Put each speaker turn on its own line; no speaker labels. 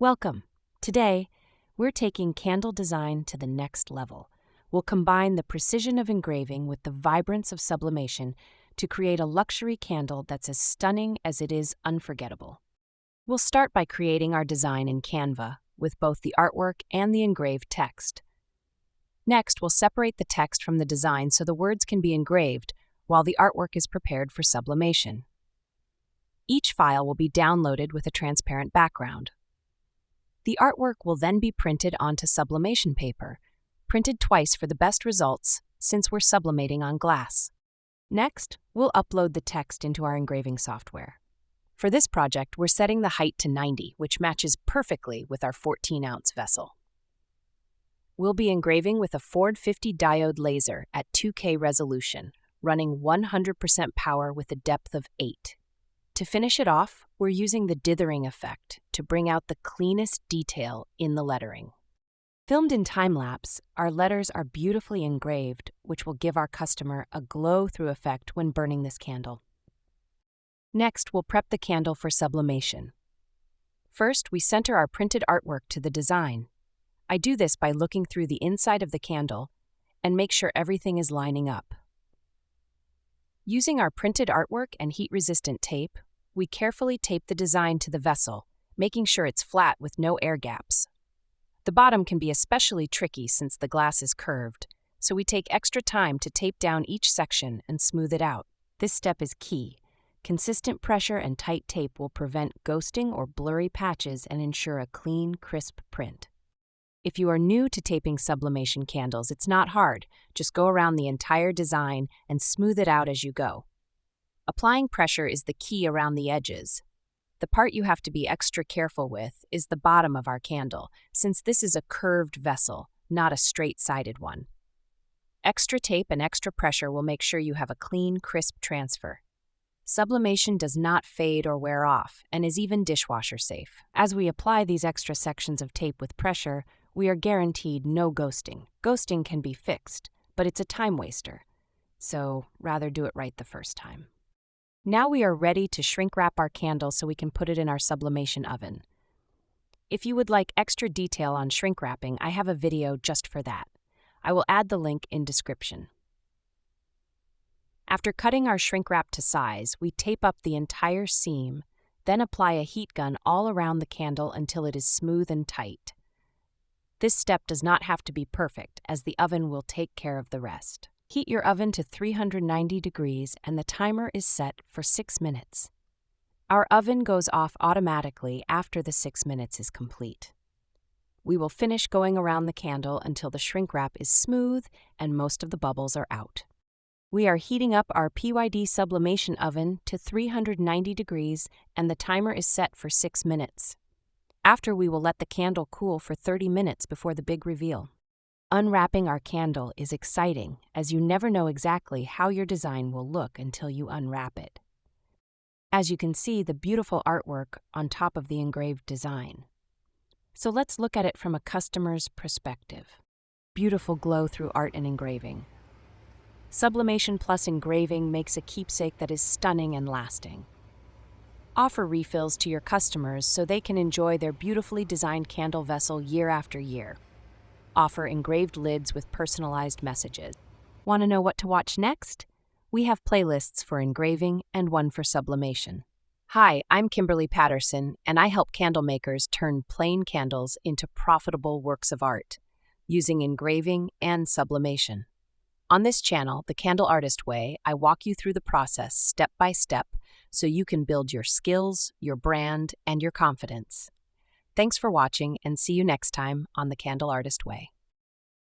Welcome. Today, we're taking candle design to the next level. We'll combine the precision of engraving with the vibrance of sublimation to create a luxury candle that's as stunning as it is unforgettable. We'll start by creating our design in Canva with both the artwork and the engraved text. Next, we'll separate the text from the design so the words can be engraved while the artwork is prepared for sublimation. Each file will be downloaded with a transparent background. The artwork will then be printed onto sublimation paper, printed twice for the best results since we're sublimating on glass. Next, we'll upload the text into our engraving software. For this project, we're setting the height to 90, which matches perfectly with our 14-ounce vessel. We'll be engraving with a Ford 50 diode laser at 2K resolution, running 100% power with a depth of 8. To finish it off, we're using the dithering effect to bring out the cleanest detail in the lettering. Filmed in time-lapse, our letters are beautifully engraved, which will give our customer a glow-through effect when burning this candle. Next, we'll prep the candle for sublimation. First, we center our printed artwork to the design. I do this by looking through the inside of the candle and make sure everything is lining up. Using our printed artwork and heat-resistant tape, we carefully tape the design to the vessel, making sure it's flat with no air gaps. The bottom can be especially tricky since the glass is curved, so we take extra time to tape down each section and smooth it out. This step is key. Consistent pressure and tight tape will prevent ghosting or blurry patches and ensure a clean, crisp print. If you are new to taping sublimation candles, it's not hard. Just go around the entire design and smooth it out as you go. Applying pressure is the key around the edges. The part you have to be extra careful with is the bottom of our candle, since this is a curved vessel, not a straight-sided one. Extra tape and extra pressure will make sure you have a clean, crisp transfer. Sublimation does not fade or wear off, and is even dishwasher safe. As we apply these extra sections of tape with pressure, we are guaranteed no ghosting. Ghosting can be fixed, but it's a time waster, so rather do it right the first time. Now we are ready to shrink wrap our candle so we can put it in our sublimation oven. If you would like extra detail on shrink wrapping, I have a video just for that. I will add the link in description. After cutting our shrink wrap to size, we tape up the entire seam, then apply a heat gun all around the candle until it is smooth and tight. This step does not have to be perfect, as the oven will take care of the rest. Heat your oven to 390 degrees and the timer is set for 6 minutes. Our oven goes off automatically after the 6 minutes is complete. We will finish going around the candle until the shrink wrap is smooth and most of the bubbles are out. We are heating up our PYD sublimation oven to 390 degrees and the timer is set for 6 minutes. After, we will let the candle cool for 30 minutes before the big reveal. Unwrapping our candle is exciting, as you never know exactly how your design will look until you unwrap it. As you can see, the beautiful artwork on top of the engraved design. So let's look at it from a customer's perspective. Beautiful glow through art and engraving. Sublimation plus engraving makes a keepsake that is stunning and lasting. Offer refills to your customers so they can enjoy their beautifully designed candle vessel year after year. Offer engraved lids with personalized messages. Want to know what to watch next? We have playlists for engraving and one for sublimation. Hi, I'm Kimberly Patterson, and I help candle makers turn plain candles into profitable works of art using engraving and sublimation. On this channel, The Candle Artist Way, I walk you through the process step by step so you can build your skills, your brand, and your confidence. Thanks for watching, and see you next time on The Candle Artist Way.